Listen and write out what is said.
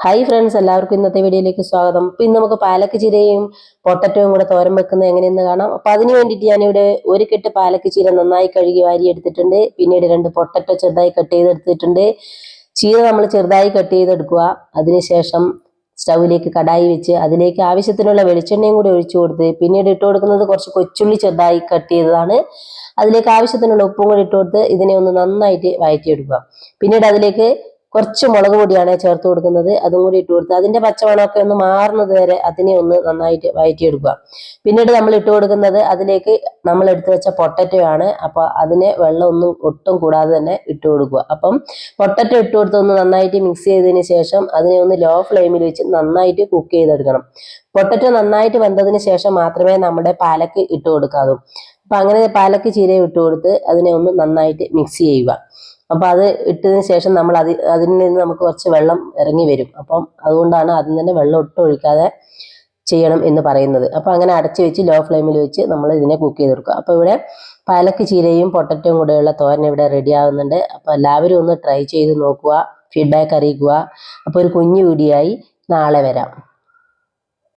Hi friends, എല്ലാവർക്കും ഇന്നത്തെ വീഡിയോയിലേക്ക് സ്വാഗതം. ഇന്ന് നമുക്ക് പാലക്ക് ചീരയും പൊട്ടറ്റോയും കൂടെ തോരൻ വെക്കുന്നത് എങ്ങനെയെന്ന് കാണാം. അപ്പൊ അതിന് വേണ്ടിയിട്ട് ഞാനിവിടെ ഒരു കെട്ട് പാലക്ക് ചീര നന്നായി കഴുകി വാരി എടുത്തിട്ടുണ്ട്. പിന്നീട് 2 പൊട്ടറ്റോ ചെറുതായി കട്ട് ചെയ്തെടുത്തിട്ടുണ്ട്. ചീര നമ്മൾ ചെറുതായി കട്ട് ചെയ്തെടുക്കുക. അതിനുശേഷം സ്റ്റൗവിലേക്ക് കടായി വെച്ച് അതിലേക്ക് ആവശ്യത്തിനുള്ള വെളിച്ചെണ്ണയും കൂടി ഒഴിച്ചു കൊടുത്ത് പിന്നീട് ഇട്ട് കൊടുക്കുന്നത് കുറച്ച് കൊച്ചുള്ളി ചെറുതായി കട്ട് ചെയ്തതാണ്. അതിലേക്ക് ആവശ്യത്തിനുള്ള ഉപ്പും കൂടി ഇട്ട് കൊടുത്ത് ഇതിനെ ഒന്ന് നന്നായിട്ട് വഴറ്റിയെടുക്കുക. പിന്നീട് അതിലേക്ക് കുറച്ച് മുളക് പൊടിയാണ് ചേർത്ത് കൊടുക്കുന്നത്. അതും കൂടി ഇട്ട് കൊടുത്ത് അതിന്റെ പച്ചമണമൊക്കെ ഒന്ന് മാറുന്നത് വരെ അതിനെ ഒന്ന് നന്നായിട്ട് വഴറ്റിയെടുക്കുക. പിന്നീട് നമ്മൾ ഇട്ട് കൊടുക്കുന്നത് അതിലേക്ക് നമ്മൾ എടുത്തു വെച്ച പൊട്ടറ്റോ ആണ്. അപ്പൊ അതിനെ വെള്ളം ഒന്നും ഒട്ടും കൂടാതെ തന്നെ ഇട്ട് കൊടുക്കുക. അപ്പം പൊട്ടറ്റോ ഇട്ട് കൊടുത്ത് ഒന്ന് നന്നായിട്ട് മിക്സ് ചെയ്തതിന് ശേഷം അതിനെ ഒന്ന് ലോ ഫ്ലെയിമിൽ വെച്ച് നന്നായിട്ട് കുക്ക് ചെയ്തെടുക്കണം. പൊട്ടറ്റോ നന്നായിട്ട് വെന്തതിന് ശേഷം മാത്രമേ നമ്മുടെ പാലക്ക് ഇട്ട് കൊടുക്കാവൂ. അപ്പൊ അങ്ങനെ പാലക്ക് ചീരയും ഇട്ട് കൊടുത്ത് അതിനെ ഒന്ന് നന്നായിട്ട് മിക്സ് ചെയ്യുക. അപ്പൊ അത് ഇട്ടതിന് ശേഷം നമ്മൾ അതിൽ നിന്ന് നമുക്ക് കുറച്ച് വെള്ളം ഇറങ്ങി വരും. അപ്പം അതുകൊണ്ടാണ് അതിൽ തന്നെ വെള്ളം ഒട്ടും ഒഴിക്കാതെ ചെയ്യണം എന്ന് പറയുന്നത്. അപ്പൊ അങ്ങനെ അടച്ചു വെച്ച് ലോ ഫ്ലെയിമിൽ വെച്ച് നമ്മൾ ഇതിനെ കുക്ക് ചെയ്തെടുക്കുക. അപ്പൊ ഇവിടെ പാലക്ക് ചീരയും പൊട്ടറ്റോയും കൂടെയുള്ള തോരൻ ഇവിടെ റെഡി ആവുന്നുണ്ട്. അപ്പൊ എല്ലാവരും ഒന്ന് ട്രൈ ചെയ്ത് നോക്കുക, ഫീഡ്ബാക്ക് അറിയിക്കുക. അപ്പൊ ഒരു കുഞ്ഞു വീഡിയോ ആയി നാളെ വരാം.